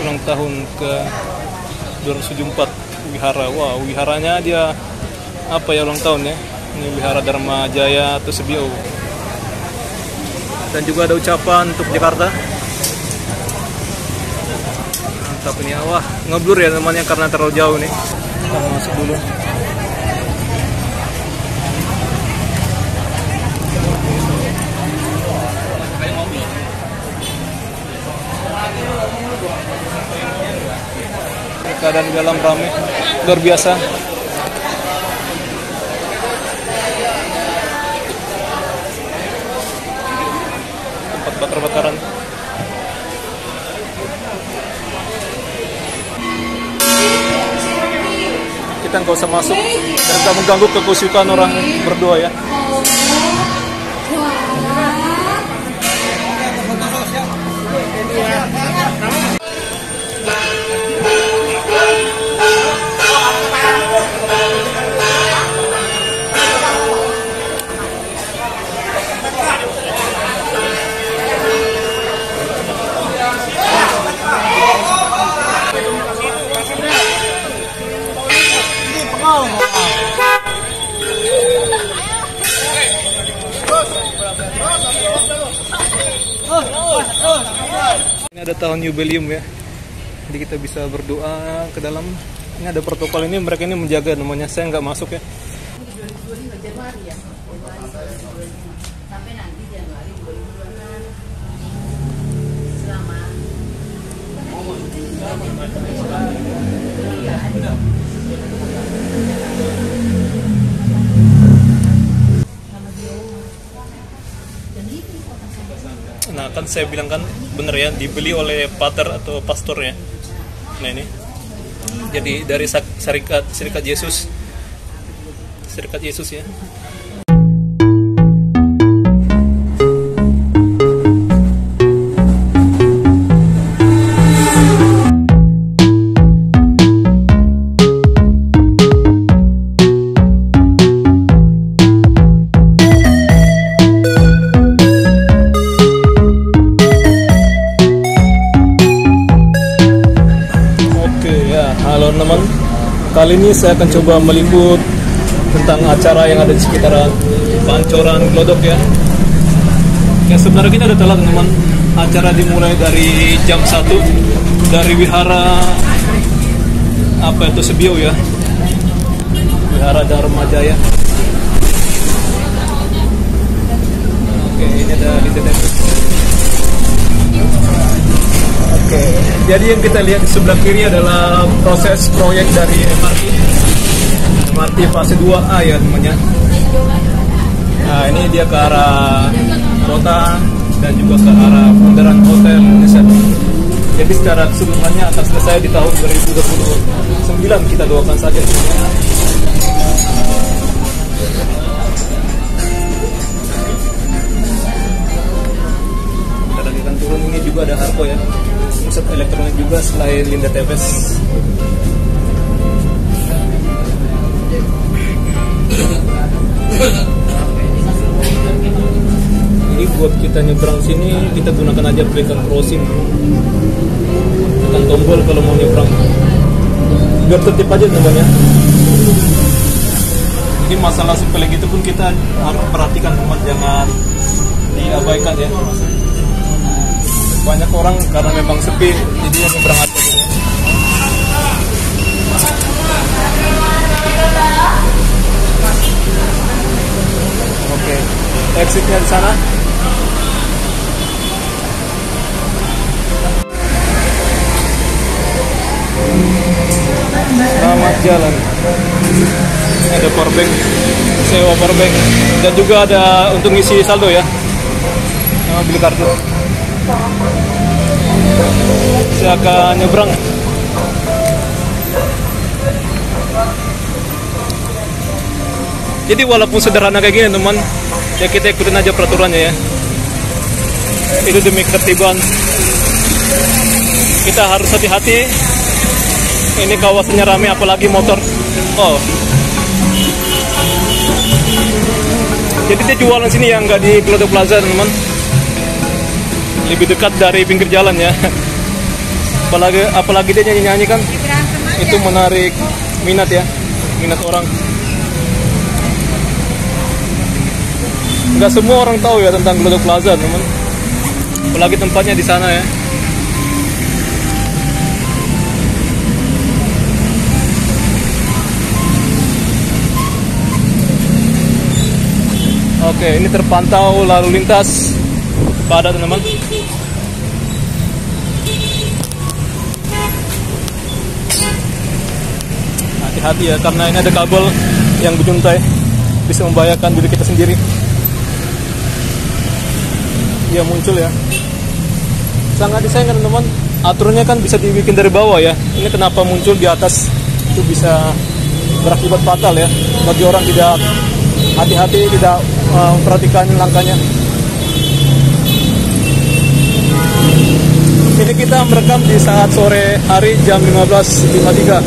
ulang tahun ke 274 wihara. Wah, wiharanya dia apa ya ulang tahun ya? Ini Wihara Dharma Jaya atau Sebiau. Dan juga ada ucapan untuk Jakarta. Mantap ini. Wah, ngeblur ya namanya karena terlalu jauh nih. Kita masuk dulu. Keadaan di dalam ramai luar biasa. Tempat bakar-bakaran. Kita nggak usah masuk dan nggak mengganggu kekusyukan orang berdoa ya. Ini ada tahun jubileum ya, jadi kita bisa berdoa ke dalam. Ini ada protokol ini, mereka ini menjaga namanya. Saya nggak masuk ya. Nah kan saya bilang kan bener ya, dibeli oleh pater atau pastor ya. Nah ini jadi dari Serikat Yesus ya. Halo teman, kali ini saya akan coba meliput tentang acara yang ada di sekitaran Pancoran Glodok ya. Ya sebenarnya kita udah telat teman. Acara dimulai dari jam 1 dari Wihara apa itu Sebiau ya, Wihara Dharma Jaya. Oke, ini ada di TTP. Oke, jadi yang kita lihat di sebelah kiri adalah proses proyek dari MRT fase 2A ya temannya. Nah ini dia ke arah kota dan juga ke arah bundaran Hotel Indonesia. Jadi secara keseluruhannya akan selesai di tahun 2029, kita doakan saja temannya. Kita lagi akan turun, ini juga ada Harko ya, pusat elektronik juga selain Linda Tepes. Ini buat kita nyebrang sini kita gunakan aja pelikan crossing, tekan tombol kalau mau nyebrang biar tertib aja namanya. Jadi masalah sepele gitu pun kita harus perhatikan teman, jangan diabaikan ya. Banyak orang karena memang sepi jadi nyebrang aja gitu. Oke, exitnya di sana. Selamat jalan. Ada powerbank, sewa powerbank, dan juga ada untuk ngisi saldo ya. Beli kartu. Saya akan nyebrang. Jadi walaupun sederhana kayak gini teman, ya kita ikutin aja peraturannya ya. Itu demi ketertiban. Kita harus hati-hati. Ini kawasannya ramai apalagi motor. Oh. Jadi dia jualan sini yang nggak di Glodok Plaza teman. Lebih dekat dari pinggir jalan ya. apalagi dia nyanyi kan, itu menarik minat ya, minat orang. Nggak semua orang tahu ya tentang Glodok Plaza, teman. Apalagi tempatnya di sana ya. Oke, ini terpantau lalu lintas padat, teman. Hati-hati ya, karena ini ada kabel yang berjuntai, bisa membahayakan diri kita sendiri. Dia muncul ya, sangat disayangkan teman. Aturannya kan bisa dibikin dari bawah ya. Ini kenapa muncul di atas, itu bisa berakibat fatal ya bagi orang tidak hati-hati, tidak memperhatikan langkahnya. Ini kita merekam di saat sore hari jam 15.53.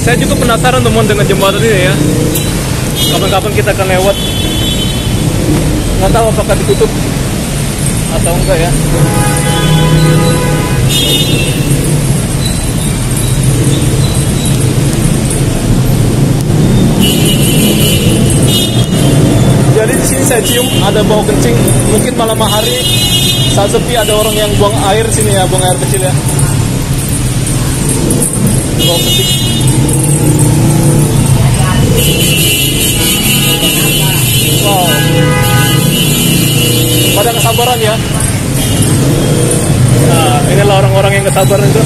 Saya juga penasaran teman dengan jembatan ini ya. Kapan-kapan kita akan lewat. Nggak tahu apakah ditutup atau enggak ya. Jadi di sini saya cium ada bau kencing. Mungkin malam hari saat sepi ada orang yang buang air sini ya, buang air kecil ya. Bau kencing. Wow. Pada kesabaran ya. Nah, inilah orang-orang yang kesabaran itu.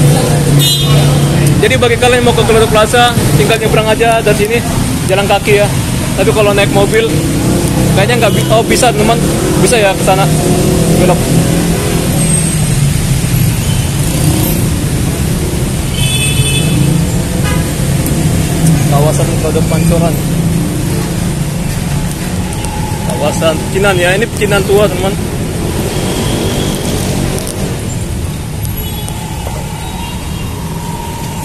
Jadi bagi kalian yang mau ke Glodok Plaza, tinggal nyebrang aja dari sini, jalan kaki ya. Tapi kalau naik mobil, kayaknya nggak bisa. Oh bisa teman, bisa ya ke sana, belok. Kawasan Glodok Pancoran. Kawasan pecinan ya, ini pecinan tua teman.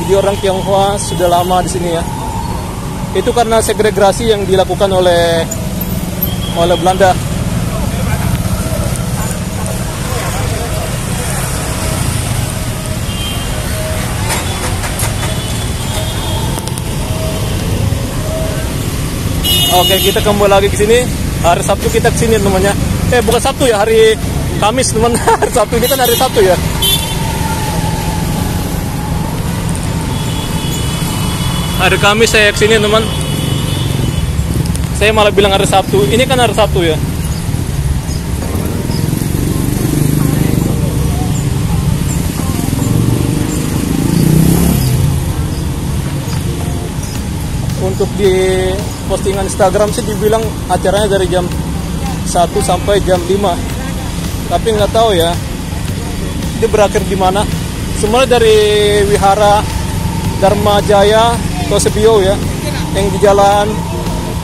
Jadi orang Tionghoa sudah lama di sini ya. Itu karena segregasi yang dilakukan oleh Belanda. Oke, kita kembali lagi ke sini. Hari Sabtu kita kesini temannya. Bukan Sabtu ya, hari Kamis teman. Hari Sabtu ini kan hari Sabtu ya. Hari Kamis saya kesini teman. Saya malah bilang hari Sabtu. Ini kan hari Sabtu ya. Untuk di postingan Instagram sih dibilang acaranya dari jam 1 sampai jam 5. Tapi nggak tahu ya, ini berakhir di mana. Semuanya dari Wihara Dharma Jaya Tosebio ya, yang di Jalan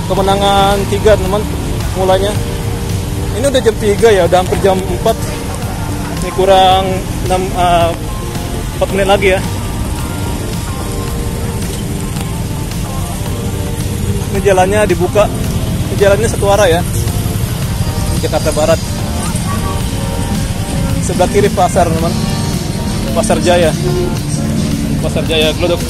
Kemenangan 3 teman mulanya. Ini udah jam 3 ya, udah hampir jam 4. Ini kurang 4 menit lagi ya. Ini jalannya dibuka. Ini jalannya satu arah ya, Jakarta Barat. Sebelah kiri pasar teman, Pasar Jaya, Pasar Jaya Glodok.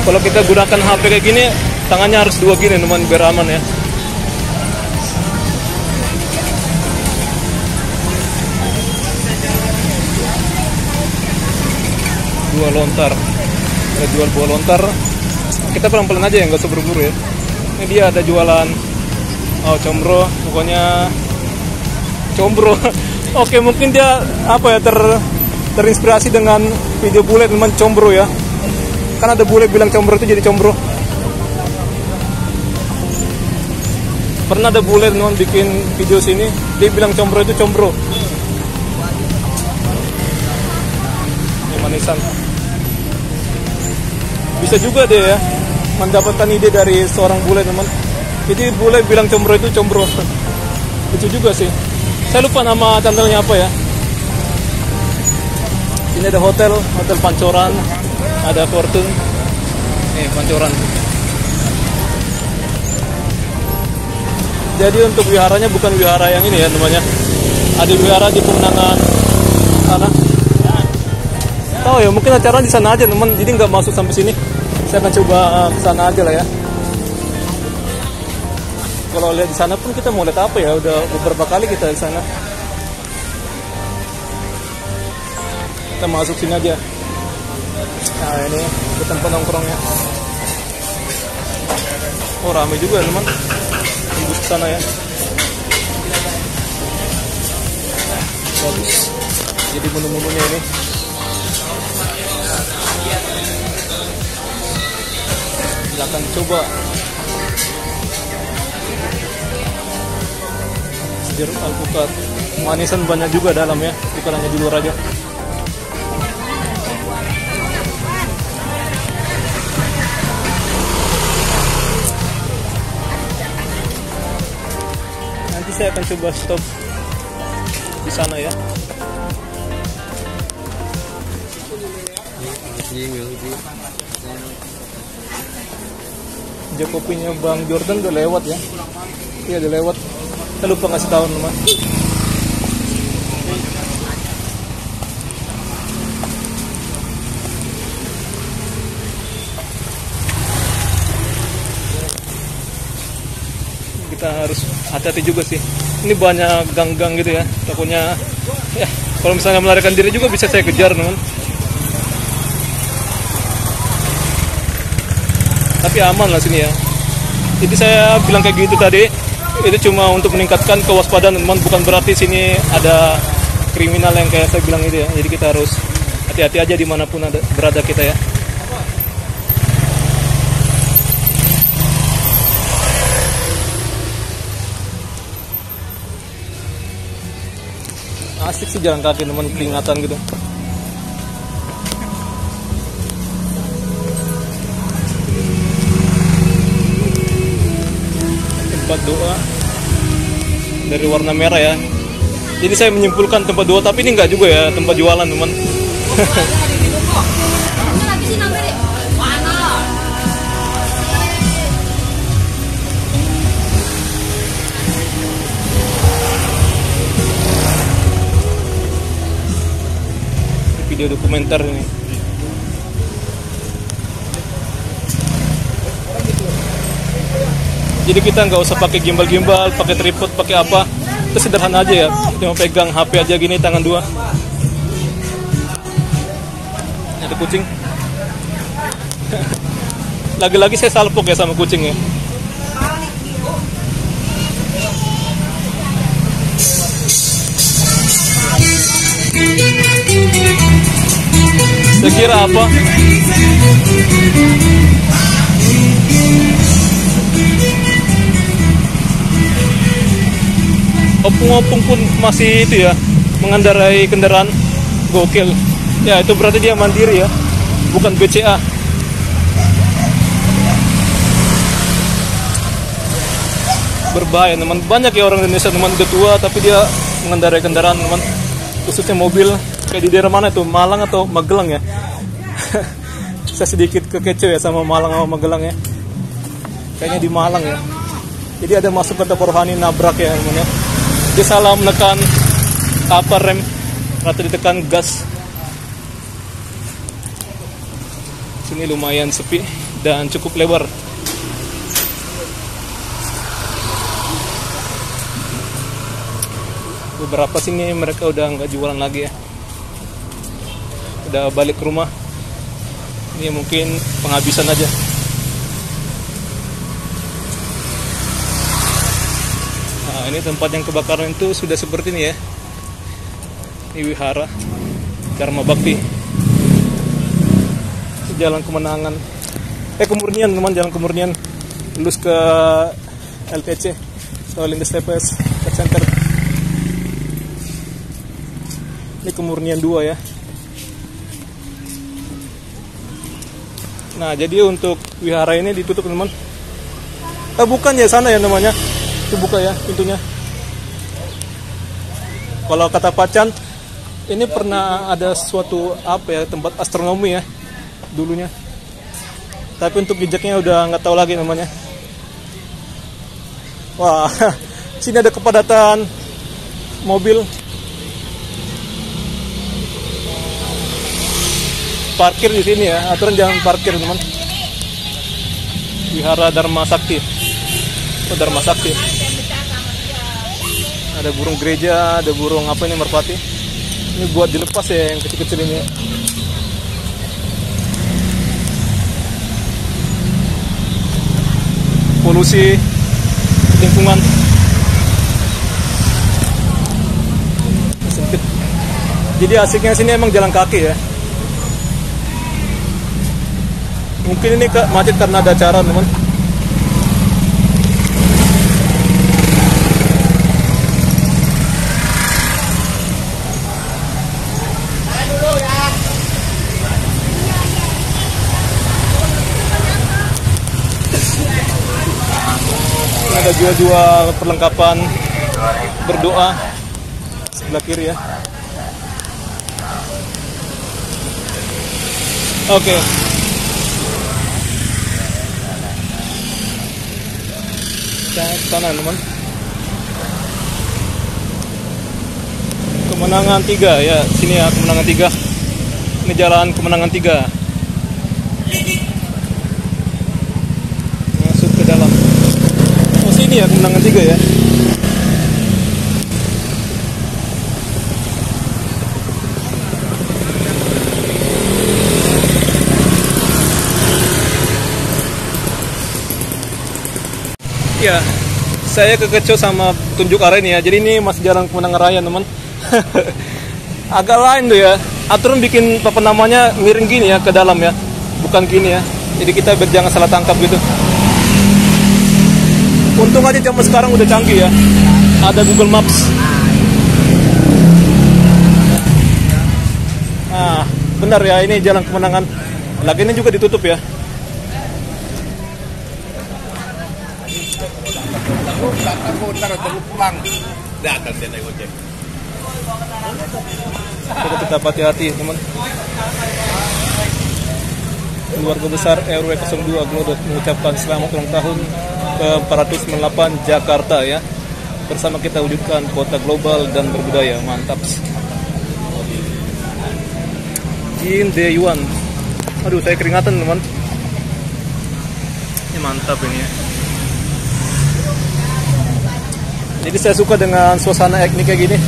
Kalau kita gunakan HP kayak gini, tangannya harus 2 gini teman, biar aman ya. Dua lontar, ada jual buah lontar. Kita pelan-pelan aja ya, nggak usah buru-buru ya. Ini dia ada jualan, combro, pokoknya combro. Oke, mungkin dia apa ya, terinspirasi dengan video bule teman, combro ya. Kan ada bule bilang combro itu jadi combro. Pernah ada bule teman bikin video sini, dia bilang combro itu combro. Ini manisan. Bisa juga deh ya mendapatkan ide dari seorang bule teman. Jadi bule bilang combro itu combro. Lucu juga sih. Saya lupa nama channelnya apa ya. Ini ada hotel Pancoran, ada Fortune. Pancoran. Jadi untuk wiharanya bukan wihara yang ini ya namanya. Ada wihara di Pemenangan sana. Tahu ya, mungkin acara di sana aja teman. Jadi nggak masuk sampai sini. Saya akan coba ke sana aja lah ya. Kalau lihat di sana pun kita mau lihat apa ya? Udah beberapa kali kita di sana. Kita masuk sini aja. Nah ini ke tempat nongkrongnya. Oh ramai juga teman. Tembus ke sana ya. Bagus. Jadi menu-menunya ini. Silakan coba. Jeruk alpukat. Manisan banyak juga dalam ya, bukan hanya di luar aja. Nanti saya akan coba stop di sana ya. Kopinya Bang Jordan udah lewat ya. Iya udah lewat. Saya lupa ngasih tahu teman. Kita harus hati-hati juga sih. Ini banyak gang-gang gitu ya. Takutnya ya kalau misalnya melarikan diri juga bisa saya kejar teman. Tapi aman lah sini ya. Jadi saya bilang kayak gitu tadi, itu cuma untuk meningkatkan kewaspadaan teman, bukan berarti sini ada kriminal yang kayak saya bilang itu ya. Jadi kita harus hati-hati aja dimanapun berada kita ya. Asik sih jalan kaki teman, keringatan gitu. Tempat doa dari warna merah ya. Jadi saya menyimpulkan tempat doa, tapi ini enggak juga ya, tempat jualan teman. Video dokumenter ini. Jadi kita nggak usah pakai gimbal-gimbal, pakai tripod, pakai apa. Itu sederhana aja ya. Cuma pegang HP aja gini tangan dua. Ada kucing. Lagi-lagi saya salpok ya sama kucing ya. Saya kira apa? Opung-opung pun masih itu ya, mengendarai kendaraan gokil. Ya itu berarti dia mandiri ya, bukan BCA. Berbahaya teman. Banyak ya orang Indonesia teman udah tua tapi dia mengendarai kendaraan teman, khususnya mobil. Kayak di daerah mana itu, Malang atau Magelang ya? Saya sedikit kekecoh ya sama Malang sama Magelang ya. Kayaknya di Malang ya. Jadi ada masuk kata Rohani nabrak ya teman ya. Dia salah menekan apa rem atau ditekan gas. Sini lumayan sepi dan cukup lebar. Beberapa sini mereka udah nggak jualan lagi ya. Udah balik ke rumah. Ini mungkin penghabisan aja. Nah, ini tempat yang kebakaran itu sudah seperti ini ya. Ini wihara Dharma Bakti. Jalan Kemenangan. Kemurnian teman, Jalan Kemurnian. Lulus ke LTC, Sekolah Lintas TPS Center. Ini Kemurnian 2 ya. Nah, jadi untuk wihara ini ditutup teman. Bukan ya, sana ya namanya. Itu buka ya pintunya. Kalau kata Pacan, ini pernah ada suatu apa ya, tempat astronomi ya dulunya. Tapi untuk jejaknya udah nggak tahu lagi namanya. Wah, sini ada kepadatan mobil. Parkir di sini ya, aturan jangan parkir teman. Wihara Dharma Sakti. Oh, Dharma Sakti. Ada burung gereja, ada burung apa ini, merpati. Ini buat dilepas ya yang kecil-kecil ini. Polusi lingkungan. Sempit. Jadi asiknya sini emang jalan kaki ya. Mungkin ini macet karena ada acara teman. Ada jual-jual perlengkapan berdoa sebelah kiri ya. Oke. Kita ke sana teman. Kemenangan 3 ya, sini ya Kemenangan 3. Ini jalan Kemenangan 3. Masuk ke dalam. Ini ya Kemenangan 3 ya. Ya, saya kekecoh sama tunjuk arah ini ya. Jadi ini masih jalan Kemenangan Raya teman. Agak lain tuh ya. Aturan bikin papan namanya miring gini ya ke dalam ya, bukan gini ya. Jadi kita jangan salah tangkap gitu. Untung aja zaman sekarang udah canggih ya. Ada Google Maps. Nah, benar ya, ini jalan Kemenangan. Lagi ini juga ditutup ya. Kita tetap hati-hati teman. Keluarga besar RW 02 Glodok mengucapkan selamat ulang tahun ke-498 Jakarta ya. Bersama kita wujudkan kota global dan berbudaya. Mantap. Jin Deyuan. Aduh, saya keringatan teman. Ini mantap ini ya. Jadi saya suka dengan suasana etnik kayak gini.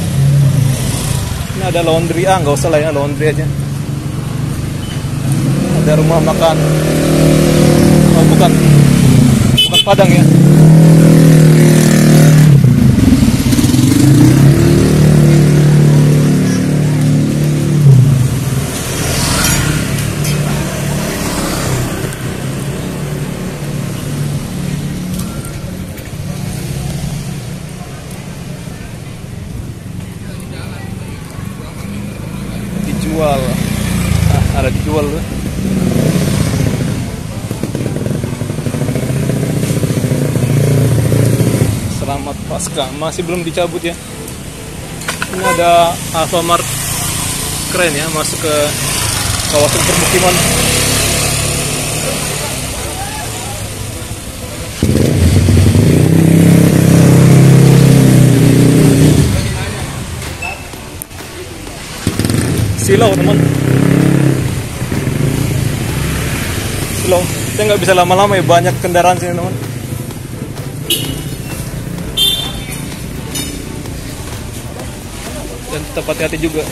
Ini ada laundry, nggak usah lah ya, laundry aja. Ada rumah makan. Oh bukan Padang ya. Dijual. Ada dijual loh. Selamat Pasca, masih belum dicabut ya. Ini ada Alfamart keren ya, masuk ke kawasan permukiman. Silau teman. Silau, saya nggak bisa lama-lama ya, banyak kendaraan sini teman. Dan tetap hati-hati juga.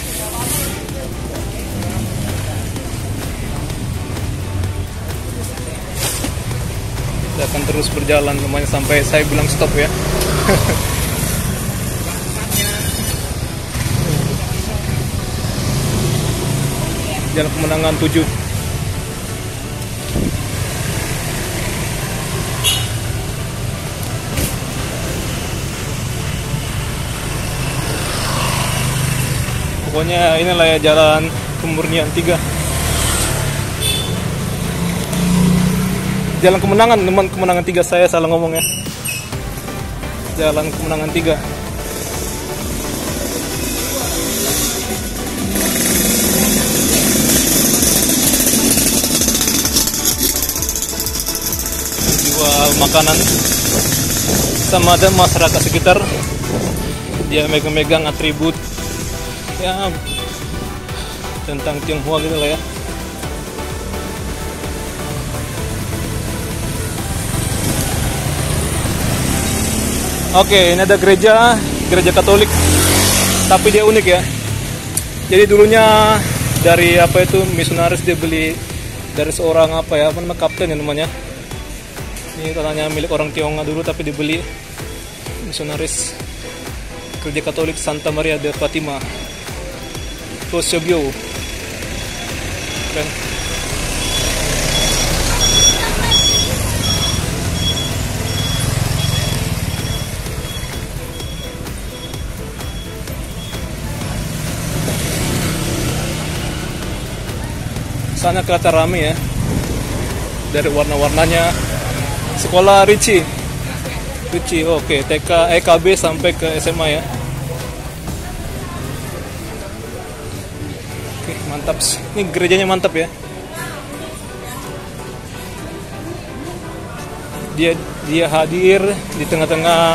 Kita akan terus berjalan namanya sampai saya bilang stop ya. Jalan Kemenangan 7. Pokoknya inilah ya jalan Kemurnian 3. Jalan Kemenangan teman, Kemenangan 3, saya salah ngomong ya. Jalan Kemenangan 3. jual makanan. Sama ada masyarakat sekitar, dia megang-megang atribut ya tentang Tionghoa gitu lah ya. Oke, ini ada gereja Katolik, tapi dia unik ya. Jadi dulunya dari apa itu misionaris, dia beli dari seorang apa namanya, kapten ya namanya. Ini katanya milik orang Tionghoa dulu, tapi dibeli misionaris gereja Katolik Santa Maria de Fatima, Tosebio. Keren. Sana kelihatan rame ya, dari warna-warnanya. Sekolah Ricci, oke, TK, EKB sampai ke SMA ya. Oke, mantap. Ini gerejanya mantap ya. Dia hadir di tengah-tengah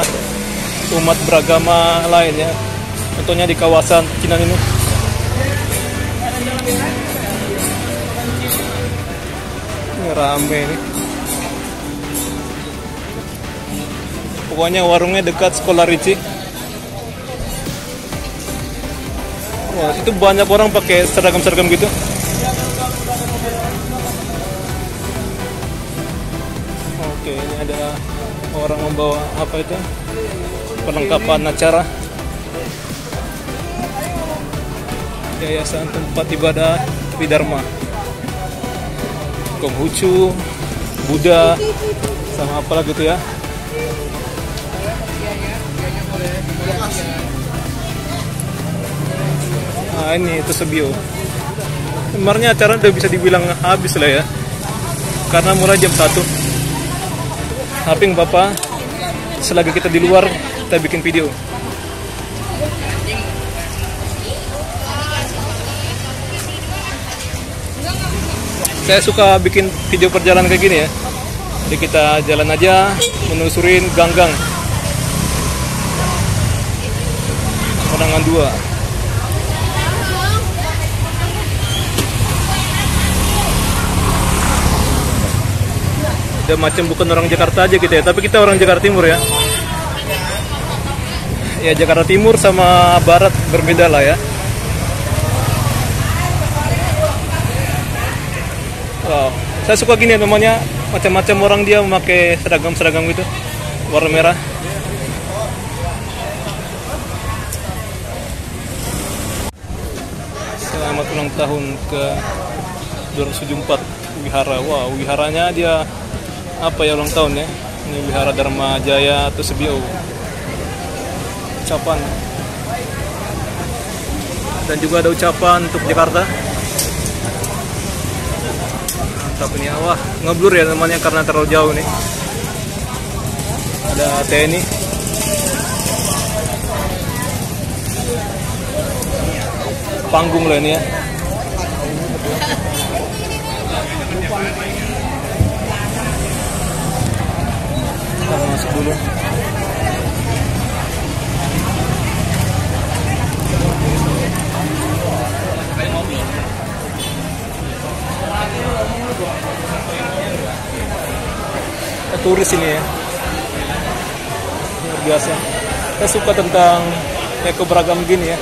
umat beragama lain ya. Contohnya di kawasan Cina ini. Ini rame nih. Pokoknya warungnya dekat sekolah Ricci. Wah, itu banyak orang pakai seragam-seragam gitu. Oke, ini ada orang membawa apa itu? Perlengkapan acara. Yayasan tempat ibadah Widharma. Konghucu, Buddha, sama apalah gitu ya. Nah, ini itu Tosebio. Sebenarnya acara udah bisa dibilang habis lah ya, karena mulai jam 1. Tapi Bapak, selagi kita di luar, kita bikin video. Saya suka bikin video perjalanan kayak gini ya. Jadi kita jalan aja, menelusurin gang-gang Menangan 2. Udah macam bukan orang Jakarta aja gitu ya, tapi kita orang Jakarta Timur ya. Ya, Jakarta Timur sama Barat berbeda lah ya. Wow, saya suka gini namanya, macam-macam orang dia memakai seragam-seragam gitu, warna merah. Selamat ulang tahun ke 274 wihara. Wow, wiharanya dia apa ya ulang tahun ya? Ini Wihara Dharma Jaya Tosebio. Ucapan. Dan juga ada ucapan untuk Jakarta. Mantap ini, wah ngeblur ya namanya karena terlalu jauh nih. Ada TNI. Panggung lah ini ya. Kita masuk dulu. Turis ini ya, luar biasa. Saya suka tentang keberagaman gini ya.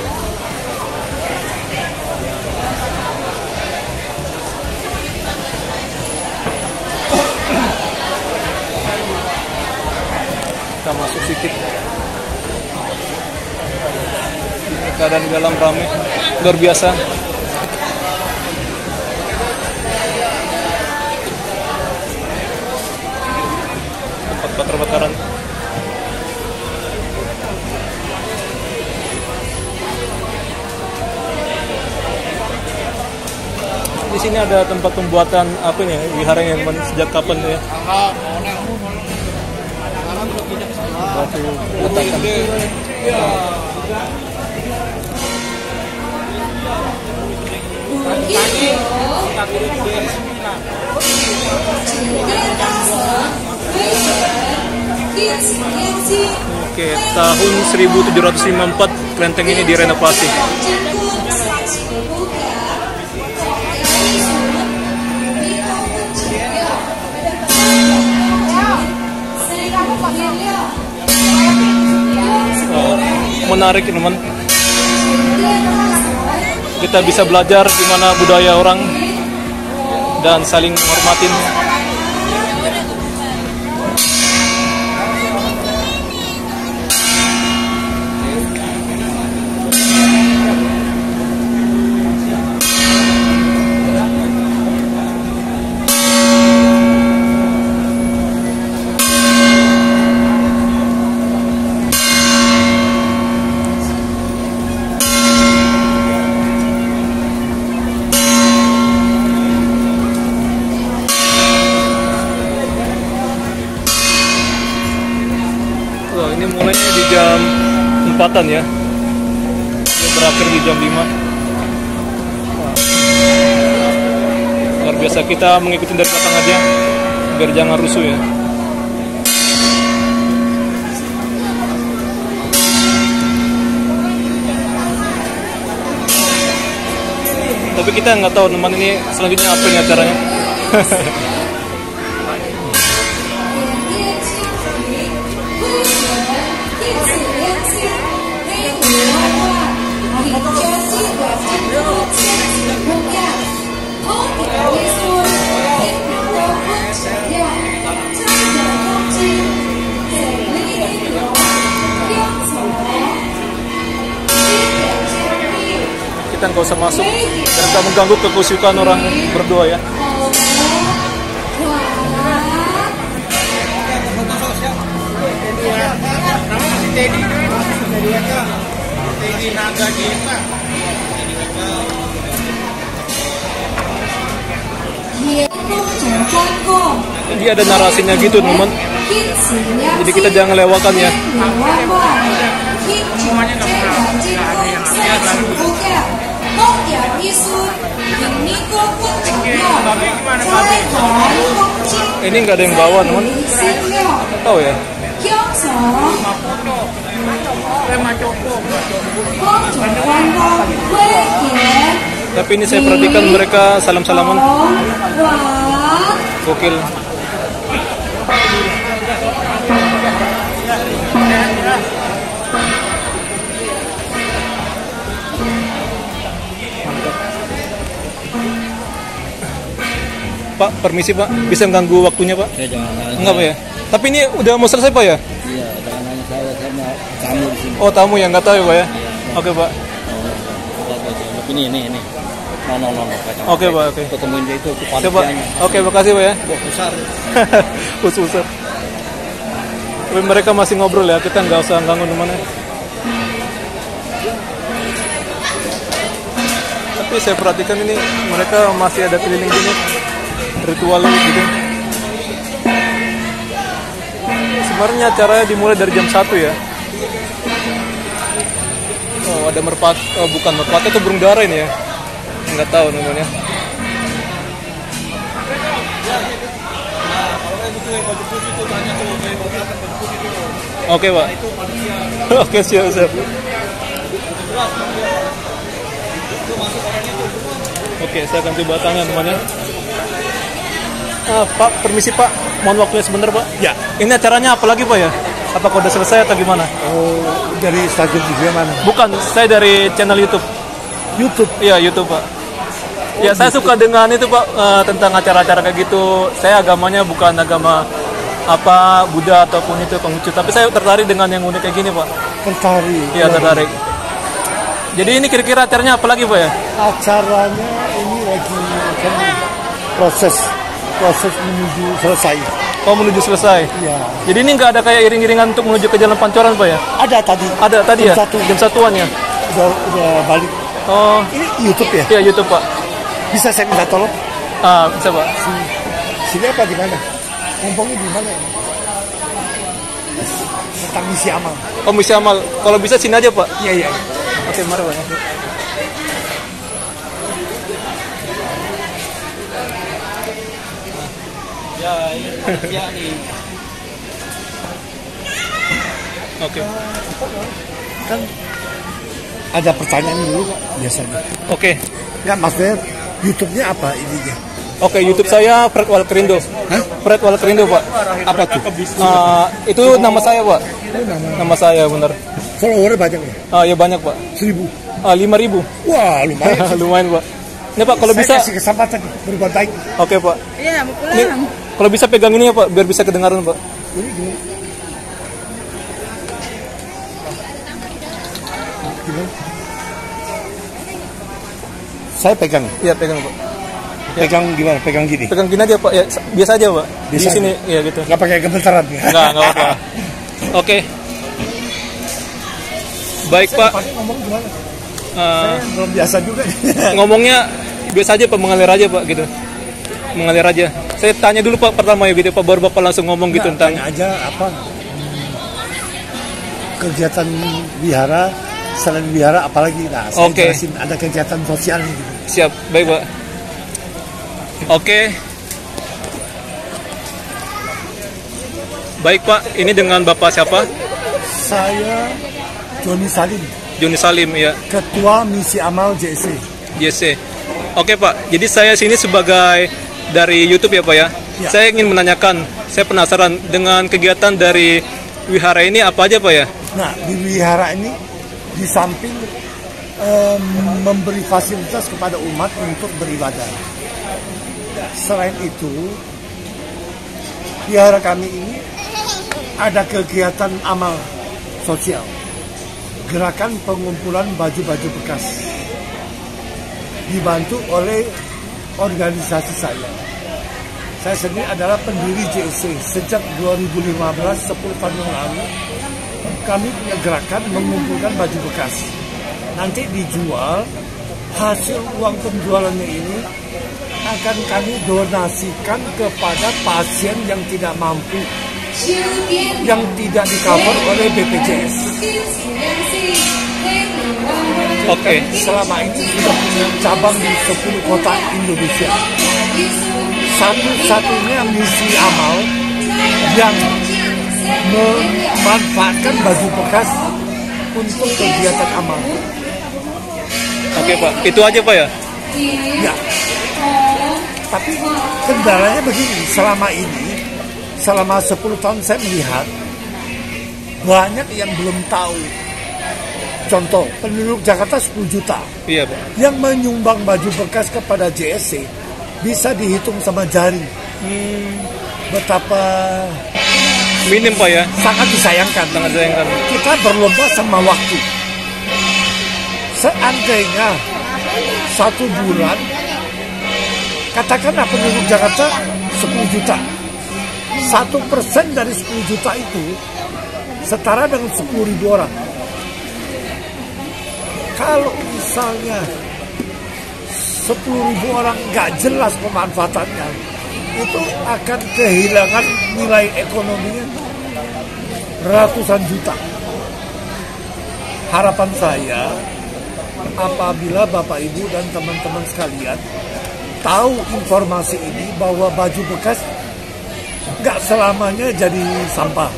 Kita masuk sedikit. Keadaan di dalam ramai, luar biasa. Bakar-bakaran. Di sini ada tempat pembuatan apa nih? Wihara yang sejak kapan ya? Batu letakan. Oke, tahun 1754 kelenteng ini direnovasi. Menarik teman. Kita bisa belajar gimana budaya orang dan saling menghormatin. Ini mulainya di jam 4-an ya. Ini berakhir di jam 5. Luar biasa, kita mengikuti dari belakang aja biar jangan rusuh ya. Tapi kita nggak tahu teman ini selanjutnya apa nih acaranya. Kita nggak usah masuk dan nggak mengganggu kekusyukan orang berdoa ya. Jadi ada narasinya gitu teman. Jadi kita jangan lewatkan ya. Ini nggak ada yang bawa teman. Tahu ya. Tapi ini saya perhatikan mereka salam-salaman. Gokil. Pak, permisi Pak, bisa mengganggu waktunya Pak? Ya, jangan. Enggak Pak ya? Tapi ini udah mau selesai Pak ya? Iya, jangan nanya saya mau tamu di sini. Oh tamu yang nggak tahu ya Pak ya? Iya. Oke Pak. Ini. No. Oke Pak, oke. Ketemuin dia itu Oke Pak. Oke, makasih Pak ya. Besar. Besar. Tapi mereka masih ngobrol ya, kita nggak usah ganggu temannya. Tapi saya perhatikan ini mereka masih ada keliling gini, ritual gitu. Sebenarnya acaranya dimulai dari jam 1 ya. Oh ada merpati, oh bukan merpati, itu burung dara ini ya. Nggak tahu namanya. Oke Pak. Oke siap. Oke, saya akan coba tanya temannya. Pak, permisi Pak, mohon waktunya sebentar Pak. Ya. Ini acaranya apa lagi Pak ya? Apakah udah selesai atau gimana? Oh, dari stasiun TV mana? Bukan, saya dari channel YouTube. YouTube. Iya, YouTube Pak. Ya, saya suka dengan itu Pak, tentang acara-acara kayak gitu. Saya agamanya bukan agama apa Buddha ataupun itu Konghucu, tapi saya tertarik dengan yang unik kayak gini Pak. Tertarik. Iya, tertarik. Jadi ini kira-kira acaranya apa lagi Pak ya? Acaranya ini lagi proses menuju selesai. Oh, menuju selesai. Iya. Jadi ini nggak ada kayak iring-iringan untuk menuju ke Jalan Pancoran Pak ya? Ada tadi. Ada tadi ya? Jam 1. Jam 1-an ya? Udah balik. Oh, Ini YouTube ya? iya YouTube Pak. Bisa saya minta tolong? Bisa Pak. Sini apa di mana? Ngomongnya di mana? Tentang misi amal. Oh, misi amal. Kalau bisa sini aja Pak. Iya. Oke, mari Pak. Ya, ini nih. Oke. Kan ada pertanyaan dulu kok biasanya. Oke. Ya maksudnya YouTube-nya apa ininya? Oke, YouTube saya Fred Walkerindo. Hah? Fred Walkerindo, Pak. Apa tuh? Itu nama saya, Pak. Nama saya benar. Follower banyak ya? Ya banyak, Pak. 1000. 5.000. Wah lumayan. Lumayan, Pak. Ini Pak, kalau Saya bisa. kasih kesempatan berbuat baik. Oke, Pak. Iya, mau Ini, pulang. kalau bisa pegang ini ya, Pak, biar bisa kedengaran, Pak. Ini gimana? Gimana? Saya pegang. Iya, pegang, Pak. Pegang gimana? Pegang gini. Pegang gini aja, Pak. Ya, biasa aja, Pak. Biasa Di sini, ya gitu. Nggak pakai gemetaran ya? Enggak apa-apa. Oke. Baik, Pak. Pakai ngomong gimana? Eh, Saya belum biasa juga. ngomongnya biasa aja, Pak, mengalir aja, Pak, gitu. Mengalir aja. Saya tanya dulu, Pak, pertama ya gitu, Pak, baru Bapak langsung ngomong gitu Nggak, tentang. tanya aja apa kegiatan wihara, selain wihara apalagi. Nah, saya Oke. jelasin ada kegiatan sosial gitu. Siap, baik, Pak. Oke. Baik, Pak, ini dengan Bapak siapa? Saya Joni Salim, Joni Salim, ya. Ketua Misi Amal JC. JC. Oke, Pak. Jadi saya sini sebagai dari YouTube ya, Pak ya. Ya. Saya ingin menanyakan, saya penasaran dengan kegiatan dari wihara ini apa aja, Pak ya? Nah, di wihara ini di samping memberi fasilitas kepada umat untuk beribadah. Selain itu, wihara kami ini ada kegiatan amal sosial, gerakan pengumpulan baju-baju bekas, dibantu oleh organisasi saya. Saya sendiri adalah pendiri JC sejak 2015, 10 tahun yang lalu. Kami punya gerakan mengumpulkan baju bekas. Nanti dijual, hasil uang penjualannya ini akan kami donasikan kepada pasien yang tidak mampu, yang tidak di-cover oleh BPJS. Oke. Selama ini sudah punya cabang di 10 kota Indonesia. Satu-satunya misi amal yang memanfaatkan baju bekas untuk kegiatan amal. Oke, Pak. Itu aja, Pak ya? Ya. Tapi kendalanya begini, selama 10 tahun saya melihat banyak yang belum tahu. Contoh, penduduk Jakarta 10 juta. Iya, Pak. Yang menyumbang baju bekas kepada JSC bisa dihitung sama jari. Betapa Minim, Pak ya? sangat disayangkan. Sangat sayangkan. Kita berlomba sama waktu. Seandainya 1 bulan, katakanlah penduduk Jakarta 10 juta. 1% dari 10 juta itu setara dengan 10.000 orang. Kalau misalnya 10.000 orang nggak jelas pemanfaatannya, itu akan kehilangan nilai ekonominya ratusan juta. Harapan saya, apabila Bapak Ibu dan teman-teman sekalian tahu informasi ini, bahwa baju bekas nggak selamanya jadi sampah,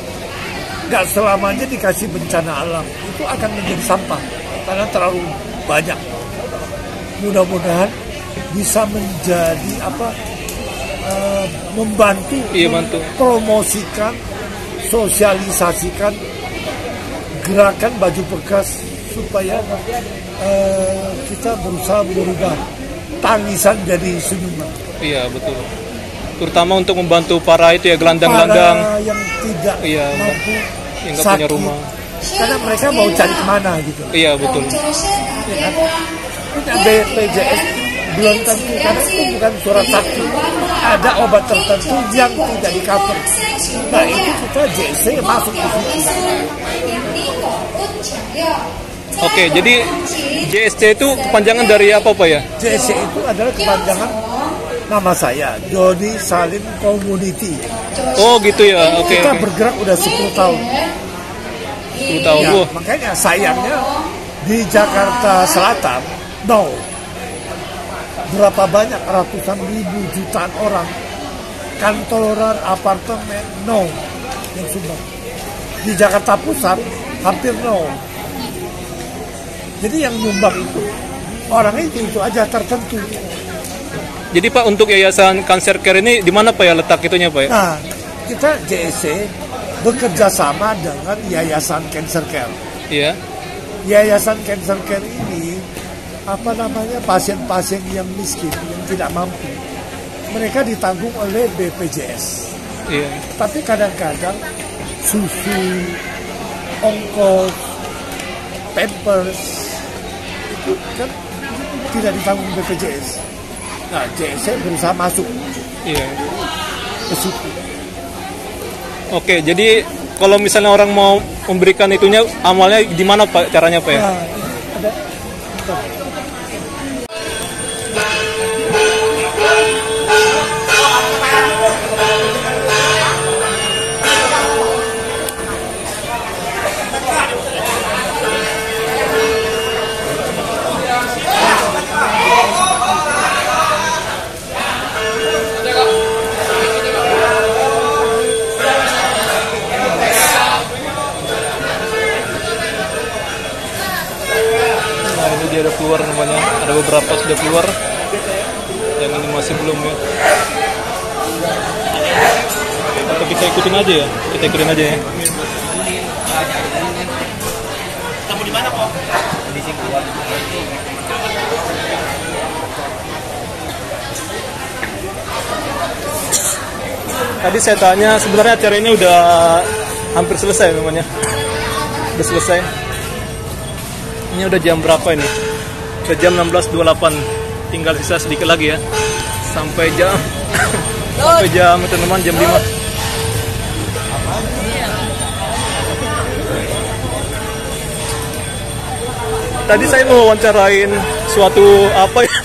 nggak selamanya dikasih bencana alam, itu akan menjadi sampah karena terlalu banyak. Mudah-mudahan bisa menjadi membantu, Iya, bantu. promosikan, sosialisasikan gerakan baju bekas supaya kita berusaha merubah tangisan jadi senyuman. Iya, betul. Terutama untuk membantu para itu ya, gelandang-gelandang. Para yang tidak Iya, mampu, yang nggak punya sakit, rumah. karena mereka mau cari kemana gitu. Iya, betul. Ya kan? Punya BPJS belum tentu, karena itu bukan surat sakit. Ada obat tertentu yang tidak di-cover. Nah, itu kita JC masuk di situ. Oke, jadi JSC itu kepanjangan dari apa, Pak ya? JC itu adalah kepanjangan nama saya, Joni Salim Community. Oh, gitu ya. Oke, Kita oke. bergerak udah 10 tahun. 10 tahun. Ya, Wah. makanya sayangnya di Jakarta Selatan, berapa banyak ratusan ribu jutaan orang, kantoran, apartemen, yang sumbang. Di Jakarta Pusat hampir nol. Jadi yang nyumbang itu orang itu aja tertentu. Jadi Pak, untuk Yayasan Cancer Care ini di mana Pak ya letak itunya Pak ya? Nah, kita JSC bekerja sama dengan Yayasan Cancer Care. Iya. Yayasan Cancer Care ini pasien-pasien yang miskin, yang tidak mampu, mereka ditanggung oleh BPJS. Iya. Tapi kadang-kadang susu, ongkos, pampers itu kan tidak ditanggung BPJS. Nah, JSC berusaha masuk Iya. ke situ. Oke, jadi kalau misalnya orang mau memberikan itunya, amalnya di mana Pak caranya Pak ya? Nah, ada. Nah, ini dia ada keluar namanya. Ada beberapa sudah keluar. Yang ini masih belum ya. Atau kita ikutin aja ya? Kita ikutin aja ya. Kamu di mana kok? Di sini. Tadi saya tanya, sebenarnya acara ini udah hampir selesai namanya. Udah selesai. Ini udah jam berapa ini? Udah jam 16.28. Tinggal sisa sedikit lagi ya. Sampai jam teman-teman jam 5. Tadi saya mau wawancarain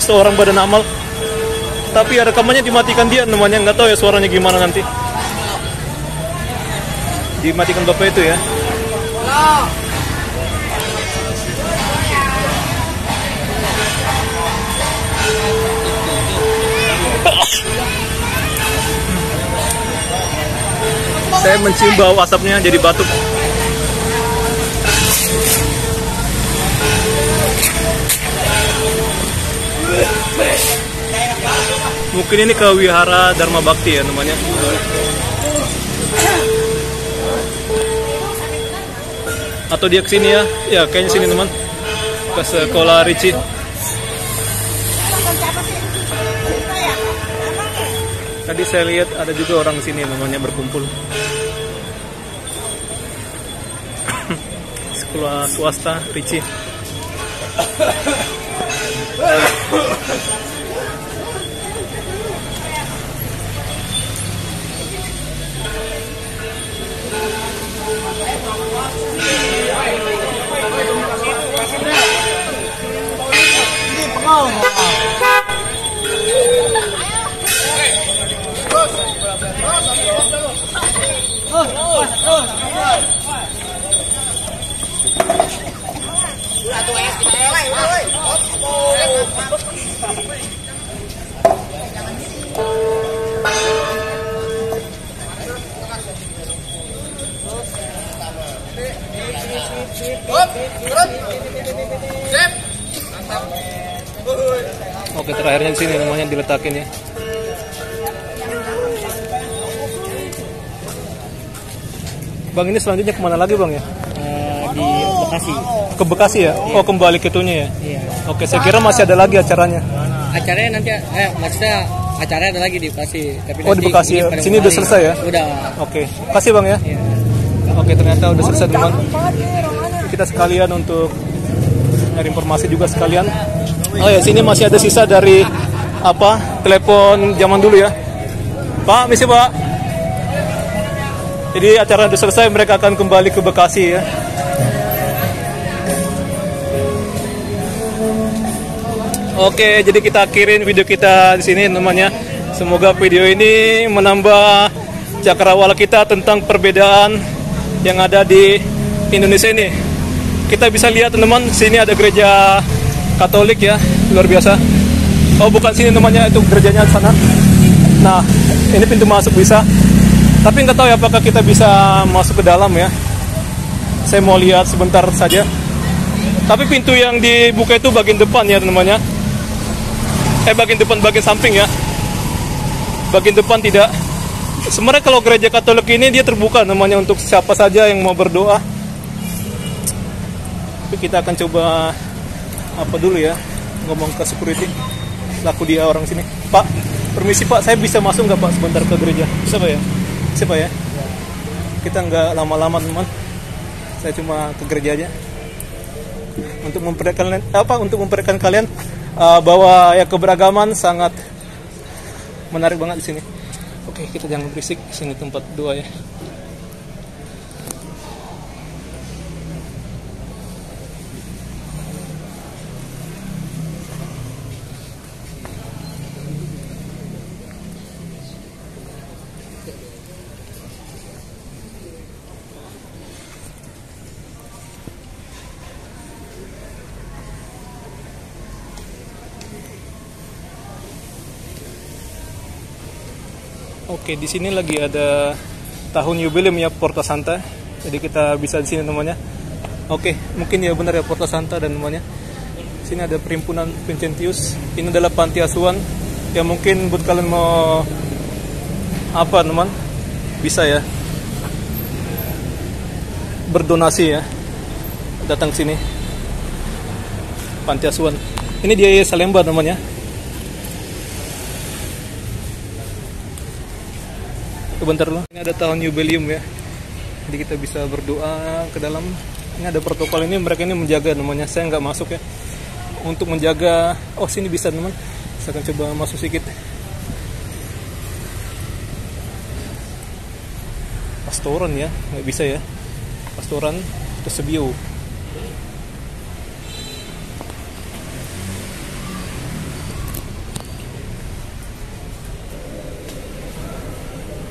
seorang badan amal. Tapi ya rekamannya dimatikan dia namanya, nggak tahu ya suaranya gimana nanti. Dimatikan bapak itu ya. Saya mencium bau asapnya jadi batuk. Mungkin ini ke Wihara Dharma Bakti ya namanya. Atau dia kesini ya? Ya kayaknya sini teman. Ke sekolah Ricci. Tadi saya lihat ada juga orang sini namanya berkumpul. Sekolah swasta Ricci. Oke, terakhirnya di sini namanya diletakin ya. Bang, ini selanjutnya kemana lagi Bang ya? Di Bekasi. Ke Bekasi ya? Oh, kembali ke itunya ya? Iya. Oke, saya kira masih ada lagi acaranya. Acaranya nanti, maksudnya acaranya ada lagi di Bekasi. Tapi Oh, di Bekasi ya? Sini udah selesai ya? Udah. Oke, kasih Bang ya. Iya. Oke, ternyata udah selesai teman. Kita sekalian untuk nyari informasi juga sekalian. Oh ya, sini masih ada sisa dari telepon zaman dulu ya. Pak, misi Pak. Jadi acara udah selesai, mereka akan kembali ke Bekasi ya. Oke, jadi kita akhirin video kita di sini namanya. Semoga video ini menambah cakrawala kita tentang perbedaan yang ada di Indonesia ini. Kita bisa lihat teman-teman, sini ada gereja Katolik ya, luar biasa. Oh, bukan sini namanya, itu gerejanya sana. Nah, ini pintu masuk bisa. Tapi nggak tahu ya apakah kita bisa masuk ke dalam ya. Saya mau lihat sebentar saja. Tapi pintu yang dibuka itu bagian depan ya namanya. Bagian depan, bagian samping ya. Bagian depan tidak. Sebenarnya kalau gereja Katolik ini dia terbuka namanya untuk siapa saja yang mau berdoa. Tapi kita akan coba apa dulu ya, ngomong ke security. Laku dia orang sini. Pak, permisi Pak, saya bisa masuk nggak Pak sebentar ke gereja? Bisa Pak ya? Bisa Pak ya? Kita nggak lama-lama teman. Saya cuma ke gereja aja. Untuk memperlihatkan kalian bahwa ya keberagaman sangat menarik banget di sini. Oke, kita jangan berisik, sini tempat doa ya. Oke, di sini lagi ada tahun jubileum ya Porta Santa. Jadi kita bisa di sini namanya. Oke, mungkin ya benar ya Porta Santa dan namanya. Sini ada Perhimpunan Vincentius. Ini adalah panti asuhan yang mungkin buat kalian mau apa teman, bisa ya berdonasi ya, datang sini. Panti asuhan. Ini dia Salemba namanya. Bentar loh, ini ada tahun jubileum ya. Jadi kita bisa berdoa ke dalam. Ini ada protokol ini, mereka ini menjaga namanya. Saya nggak masuk ya. Untuk menjaga, oh sini bisa teman. Saya akan coba masuk sedikit. Pastoran ya, nggak bisa ya. Pastoran Tersebio.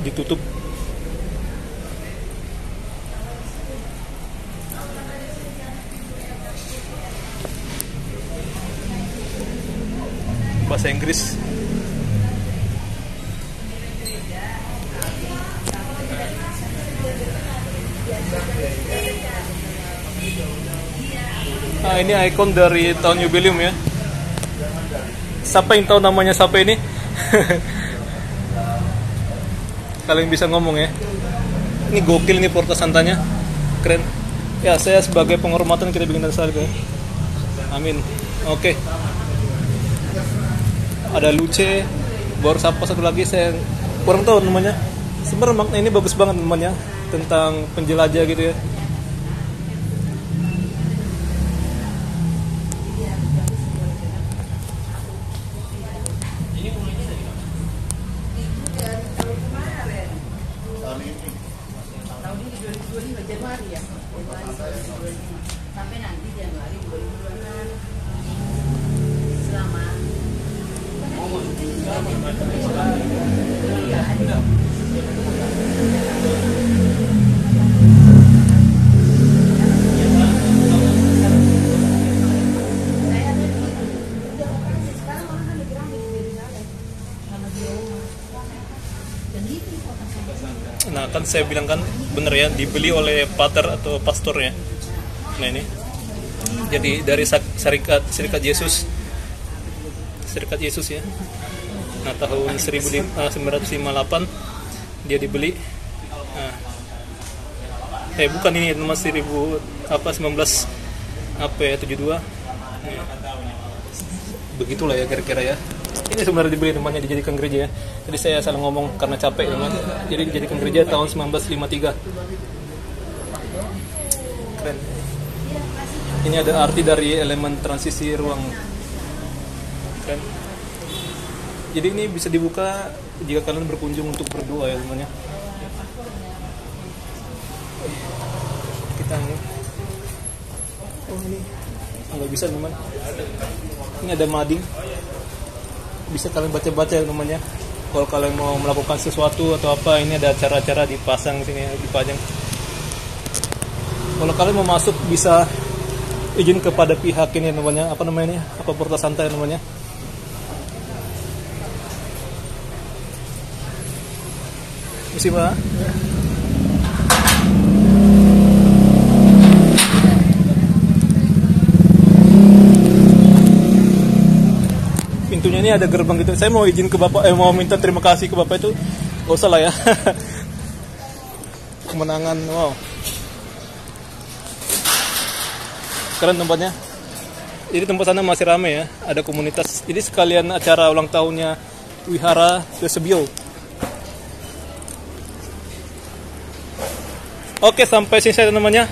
Ditutup. Bahasa Inggris. Nah, ini ikon dari tahun jubileum ya. Siapa yang tahu namanya siapa ini? Kalian bisa ngomong ya. Ini gokil nih Porta Santanya. Keren. Ya, saya sebagai penghormatan kita bikin salib ya. Amin. Oke. Ada Luce. Baru siapa satu lagi saya kurang tahu namanya. Sebenarnya makna ini bagus banget namanya, tentang penjelajah gitu ya. Januari ya, sampai nanti Januari 2026. Selama Nah kan saya bilang kan bener ya, dibeli oleh pater atau pastor ya. Nah ini jadi dari Serikat Yesus ya. Nah tahun 1958 dia dibeli. Nah, bukan ini nomor 1972 Nah, begitulah ya kira-kira ya. Ini sebenarnya dibeli namanya, dijadikan gereja ya. Jadi saya salah ngomong karena capek teman. Jadi dijadikan gereja tahun 1953. Keren. Ini ada arti dari elemen transisi ruang. Keren. Jadi ini bisa dibuka jika kalian berkunjung untuk berdoa ya teman ya. Kita ini nggak bisa teman. Ini ada mading. Bisa kalian baca-baca ya namanya. Kalau kalian mau melakukan sesuatu atau apa, ini ada cara-cara dipasang sini, dipajang. Kalau kalian mau masuk bisa izin kepada pihak ini namanya, apa namanya? Apa Porta Santa namanya? Misi Pak. ini ada gerbang gitu. Saya mau izin ke bapak, mau minta terima kasih ke bapak itu, nggak usah lah ya. Kemenangan, wow. Keren tempatnya. Jadi tempat sana masih ramai ya, ada komunitas. Jadi sekalian acara ulang tahunnya Wihara Eusebio. Oke, sampai sini saya namanya.